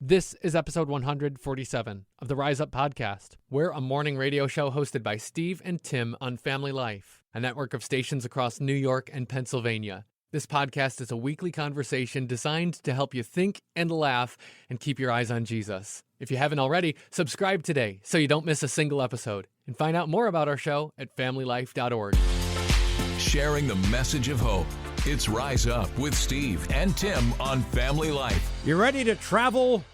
This is episode 147 of the Rise Up podcast. We're a morning radio show hosted by Steve and Tim on Family Life, a network of stations across New York and Pennsylvania. This podcast is a weekly conversation designed to help you think and laugh and keep your eyes on Jesus. If you haven't already, subscribe today so you don't miss a single episode. And find out more about our show at familylife.org. Sharing the message of hope. It's Rise Up with Steve and Tim on Family Life. You ready to travel?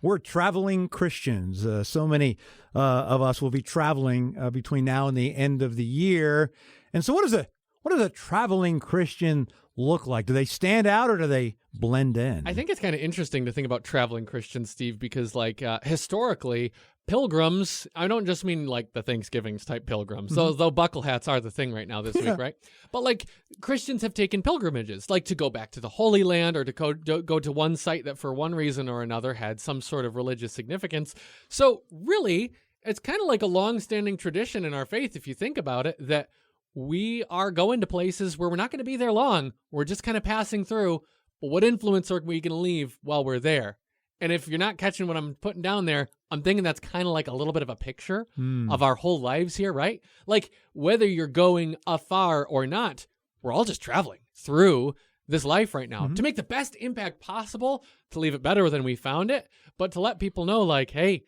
We're traveling Christians. So many of us will be traveling between now and the end of the year. And so what does a traveling Christian look like? Do they stand out or do they blend in? I think it's kind of interesting to think about traveling Christians, Steve, because historically, pilgrims, I don't just mean like the Thanksgivings type pilgrims, though buckle hats are the thing right now this week, right? But like Christians have taken pilgrimages, like to go back to the Holy Land or to go to one site that for one reason or another had some sort of religious significance. So really, it's kind of like a long-standing tradition in our faith, if you think about it, that we are going to places where we're not going to be there long. We're just kind of passing through. But what influence are we going to leave while we're there? And if you're not catching what I'm putting down there, I'm thinking that's kind of like a little bit of a picture of our whole lives here, right? Like whether you're going afar or not, we're all just traveling through this life right now to make the best impact possible, to leave it better than we found it, but to let people know like, hey,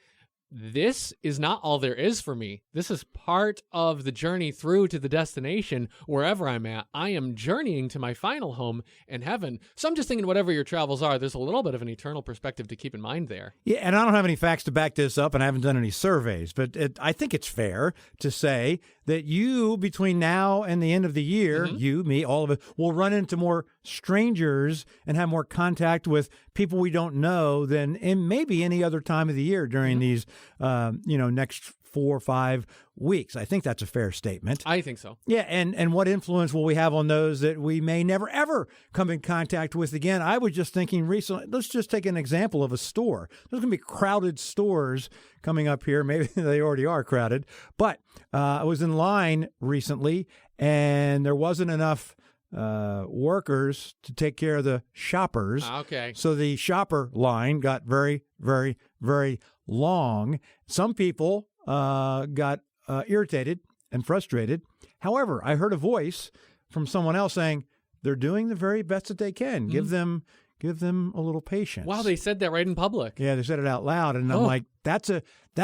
this is not all there is for me. This is part of the journey through to the destination, wherever I'm at. I am journeying to my final home in heaven. So I'm just thinking whatever your travels are, there's a little bit of an eternal perspective to keep in mind there. Yeah, and I don't have any facts to back this up, and I haven't done any surveys, but I think it's fair to say that you, between now and the end of the year, you, me, all of it, will run into more strangers and have more contact with people we don't know than in maybe any other time of the year during these, next 4 or 5 weeks. I think that's a fair statement. I think so. Yeah, and what influence will we have on those that we may never, ever come in contact with again? I was just thinking recently, let's just take an example of a store. There's going to be crowded stores coming up here. Maybe they already are crowded. But I was in line recently, and there wasn't enough workers to take care of the shoppers. Okay. So the shopper line got very, very, very long. Some people got irritated and frustrated. However, I heard a voice from someone else saying they're doing the very best that they can. Give them a little patience. Wow, they said that right in public. Yeah, they said it out loud, and I'm like, that's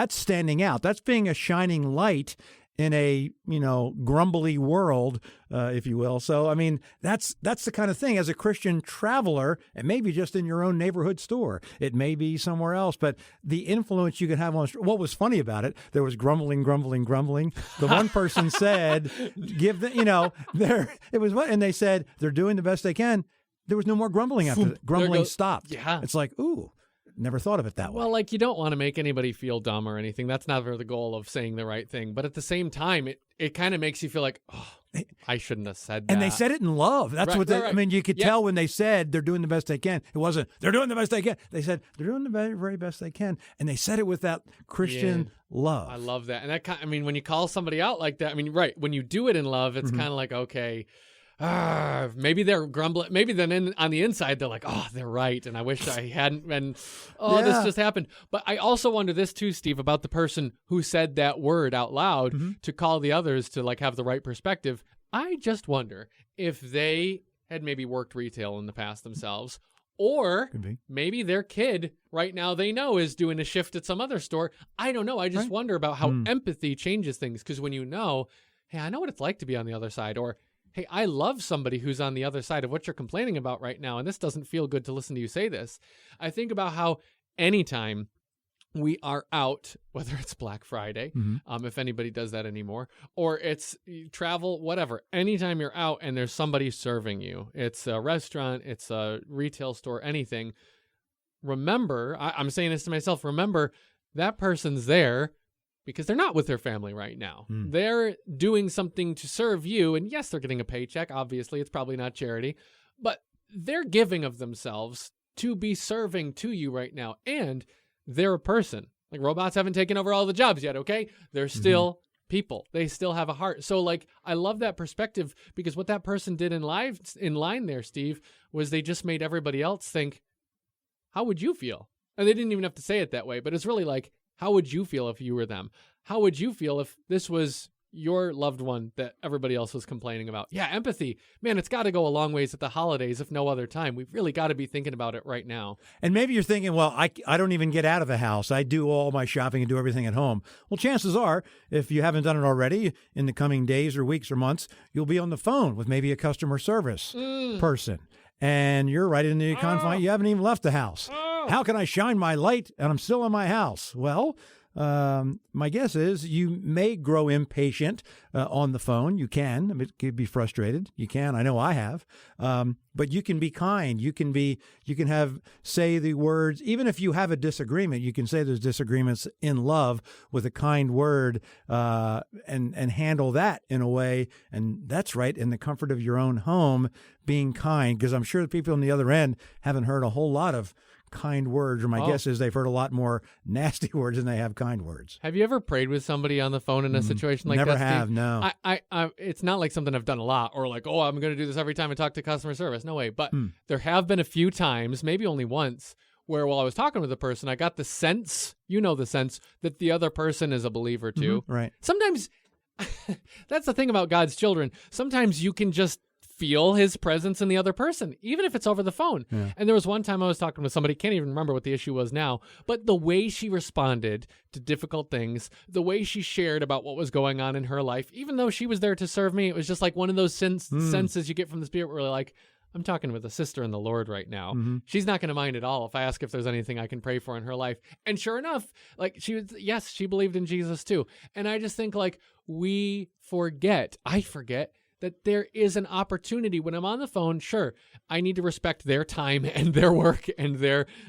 standing out. That's being a shining light in a grumbly world, if you will. So I mean, that's the kind of thing as a Christian traveler. It may be just in your own neighborhood store. It may be somewhere else, but the influence you can have on. What was funny about it? There was grumbling. The one person said, "Give the there." It was what, and they said they're doing the best they can. There was no more grumbling after that. Grumbling stopped. Yeah, it's like ooh. Never thought of it that way. Well, like you don't want to make anybody feel dumb or anything. That's never the goal of saying the right thing. But at the same time, it kind of makes you feel like, oh, I shouldn't have said that. And they said it in love. That's what they, I mean, you could tell when they said they're doing the best they can. It wasn't, they're doing the best they can. They said, they're doing the very, very best they can. And they said it with that Christian love. I love that. And when you call somebody out like that, I mean, right, when you do it in love, it's kind of like, okay, maybe they're grumbling. Maybe then on the inside, they're like, oh, they're right. And I wish I hadn't been, this just happened. But I also wonder this too, Steve, about the person who said that word out loud to call the others to like have the right perspective. I just wonder if they had maybe worked retail in the past themselves, or maybe their kid right now they know is doing a shift at some other store. I don't know. I just wonder about how empathy changes things. Because when you know, hey, I know what it's like to be on the other side, or hey, I love somebody who's on the other side of what you're complaining about right now, and this doesn't feel good to listen to you say this. I think about how anytime we are out, whether it's Black Friday, if anybody does that anymore, or it's travel, whatever, anytime you're out and there's somebody serving you, it's a restaurant, it's a retail store, anything, remember, I'm saying this to myself, remember that person's there because they're not with their family right now. They're doing something to serve you. And yes, they're getting a paycheck. Obviously, it's probably not charity, but they're giving of themselves to be serving to you right now. And they're a person. Like robots haven't taken over all the jobs yet, okay? They're still people. They still have a heart. So like, I love that perspective because what that person did in line there, Steve, was they just made everybody else think, how would you feel? And they didn't even have to say it that way, but it's really like, how would you feel if you were them? How would you feel if this was your loved one that everybody else was complaining about? Yeah, empathy. Man, it's got to go a long ways at the holidays, if no other time. We've really got to be thinking about it right now. And maybe you're thinking, well, I don't even get out of the house. I do all my shopping and do everything at home. Well, chances are, if you haven't done it already, in the coming days or weeks or months, you'll be on the phone with maybe a customer service person. And you're right in the confine. You haven't even left the house. How can I shine my light and I'm still in my house? Well, my guess is you may grow impatient on the phone. You can. I mean, it could be frustrated. You can. I know I have. But you can be kind. You can say the words, even if you have a disagreement, you can say those disagreements in love with a kind word, and handle that in a way. And that's right, in the comfort of your own home, being kind, because I'm sure the people on the other end haven't heard a whole lot of kind words, or my guess is they've heard a lot more nasty words than they have kind words. Have you ever prayed with somebody on the phone in a situation like that? Never have, no. I it's not like something I've done a lot, or like, I'm going to do this every time I talk to customer service. No way. But there have been a few times, maybe only once, where while I was talking with a person, I got the sense, the sense, that the other person is a believer too. Right. Sometimes, that's the thing about God's children. Sometimes you can just feel his presence in the other person, even if it's over the phone. Yeah. And there was one time I was talking with somebody, can't even remember what the issue was now, but the way she responded to difficult things, the way she shared about what was going on in her life, even though she was there to serve me, it was just like one of those senses you get from the Spirit where you're like, I'm talking with a sister in the Lord right now. She's not going to mind at all if I ask if there's anything I can pray for in her life. And sure enough, like she believed in Jesus too. And I just think like I forget that there is an opportunity when I'm on the phone. Sure, I need to respect their time and their work and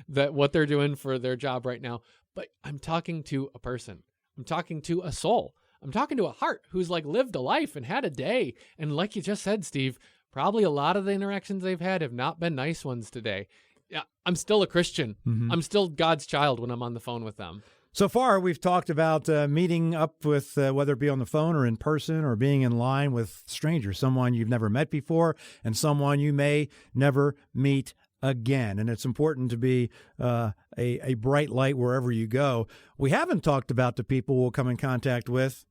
what they're doing for their job right now. But I'm talking to a person. I'm talking to a soul. I'm talking to a heart who's like lived a life and had a day. And like you just said, Steve, probably a lot of the interactions they've had have not been nice ones today. Yeah, I'm still a Christian. I'm still God's child when I'm on the phone with them. So far, we've talked about meeting up with, whether it be on the phone or in person, or being in line with strangers, someone you've never met before and someone you may never meet again. And it's important to be a bright light wherever you go. We haven't talked about the people we'll come in contact with,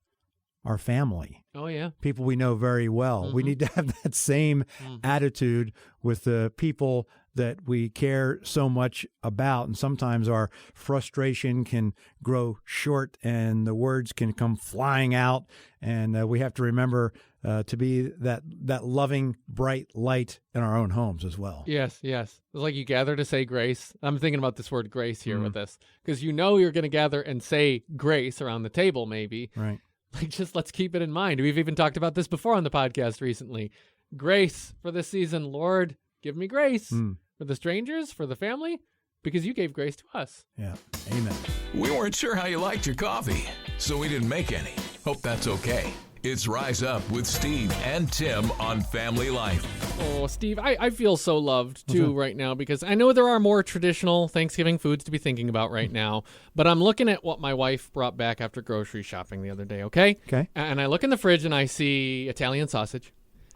our family. Oh, yeah. People we know very well. We need to have that same attitude with the people that we care so much about. And sometimes our frustration can grow short and the words can come flying out. And we have to remember to be that loving, bright light in our own homes as well. Yes. It's like you gather to say grace. I'm thinking about this word grace here with this, because you're going to gather and say grace around the table maybe. Right. Like, just let's keep it in mind. We've even talked about this before on the podcast recently. Grace for this season. Lord, give me grace for the strangers, for the family, because you gave grace to us. Yeah. Amen. We weren't sure how you liked your coffee, so we didn't make any. Hope that's okay. It's Rise Up with Steve and Tim on Family Life. Oh, Steve, I feel so loved, too, right now, because I know there are more traditional Thanksgiving foods to be thinking about right now, but I'm looking at what my wife brought back after grocery shopping the other day, okay? Okay. And I look in the fridge and I see Italian sausage,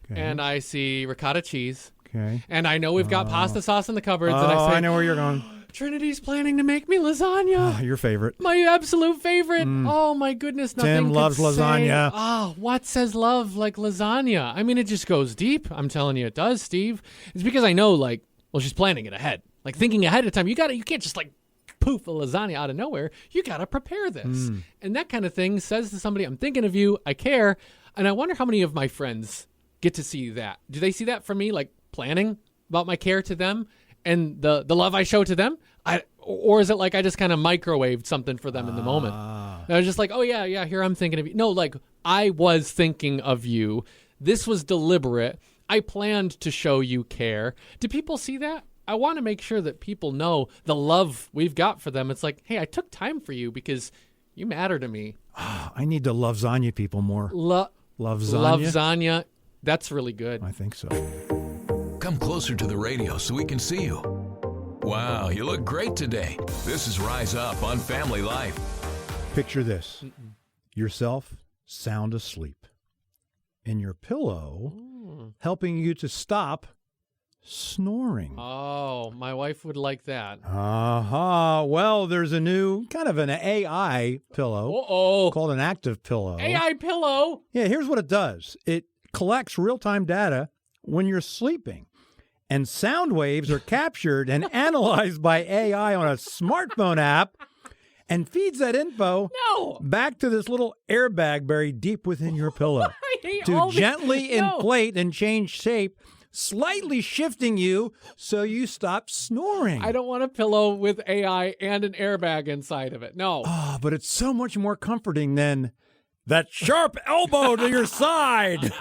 and I see ricotta cheese, and I know we've got pasta sauce in the cupboards, and I know where you're going. Trinity's planning to make me lasagna. Your favorite. My absolute favorite. Oh, my goodness. Nothing Tim loves lasagna. What says love like lasagna? I mean, it just goes deep. I'm telling you it does, Steve. It's because I know, she's planning it ahead. Like, thinking ahead of time. You can't just, poof, a lasagna out of nowhere. You got to prepare this. And that kind of thing says to somebody, I'm thinking of you, I care. And I wonder how many of my friends get to see that. Do they see that from me, planning about my care to them? And the love I show to them, or is it like I just kind of microwaved something for them in the moment? I was just like, oh, yeah, here I'm thinking of you. No, I was thinking of you. This was deliberate. I planned to show you care. Do people see that? I want to make sure that people know the love we've got for them. It's like, hey, I took time for you because you matter to me. I need to love Zanya people more. Love Zanya? Love Zanya. That's really good. I think so. Come closer to the radio so we can see you. Wow, you look great today. This is Rise Up on Family Life. Picture this. Yourself sound asleep. And your pillow helping you to stop snoring. Oh, my wife would like that. Well, there's a new kind of an AI pillow called an active pillow. AI pillow? Yeah, here's what it does. It collects real-time data when you're sleeping, and sound waves are captured and analyzed by AI on a smartphone app and feeds that info back to this little airbag buried deep within your pillow to gently inflate and change shape, slightly shifting you so you stop snoring. I don't want a pillow with AI and an airbag inside of it. No. But it's so much more comforting than that sharp elbow to your side.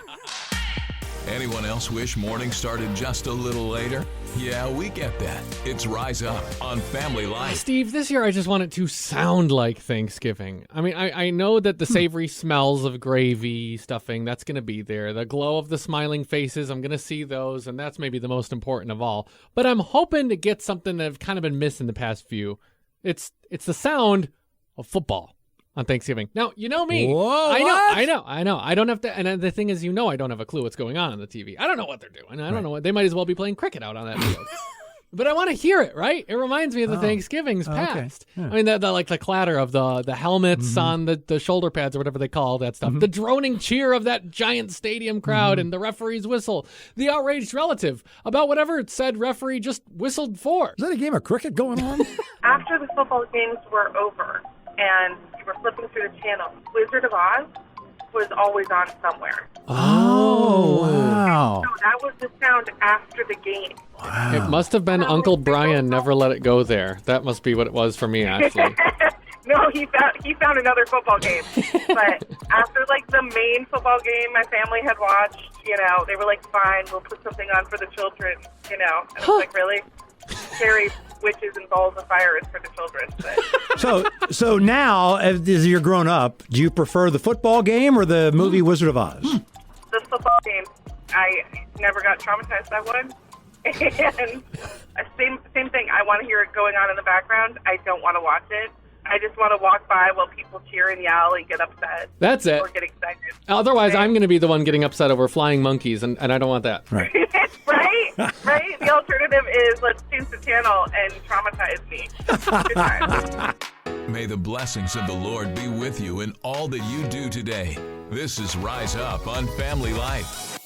Anyone else wish morning started just a little later? Yeah, we get that. It's Rise Up on Family Life. Steve, this year I just want it to sound like Thanksgiving. I mean, I know that the savory smells of gravy, stuffing, that's going to be there. The glow of the smiling faces, I'm going to see those, and that's maybe the most important of all. But I'm hoping to get something that I've kind of been missing the past few. It's the sound of football on Thanksgiving. Now, you know me. Whoa, I know. I don't have to. And the thing is, I don't have a clue what's going on the TV. I don't know what they're doing. I don't know what they might as well be playing cricket out on that field. But I want to hear it, right? It reminds me of the Thanksgivings past. Okay. Yeah. I mean, the clatter of the helmets on the shoulder pads or whatever they call that stuff. The droning cheer of that giant stadium crowd and the referee's whistle. The outraged relative about whatever said referee just whistled for. Is that a game of cricket going on? After the football games were over and we were flipping through the channel, Wizard of Oz was always on somewhere. Oh, wow. So that was the sound after the game. Wow. It must have been Uncle Brian never let it go there. That must be what it was for me, actually. No, he found another football game. But after, the main football game my family had watched, they were like, fine, we'll put something on for the children, And I was like, really? Scary witches and balls of fire is for the children. But. So now, as you're grown up, do you prefer the football game or the movie Wizard of Oz? The football game, I never got traumatized by one. And same thing. I want to hear it going on in the background. I don't want to watch it. I just want to walk by while people cheer and yell and get upset. That's it. Or get excited. Otherwise, I'm going to be the one getting upset over flying monkeys, and I don't want that. Right. Right? The alternative is let's change the channel and traumatize me. Good time. May the blessings of the Lord be with you in all that you do today. This is Rise Up on Family Life.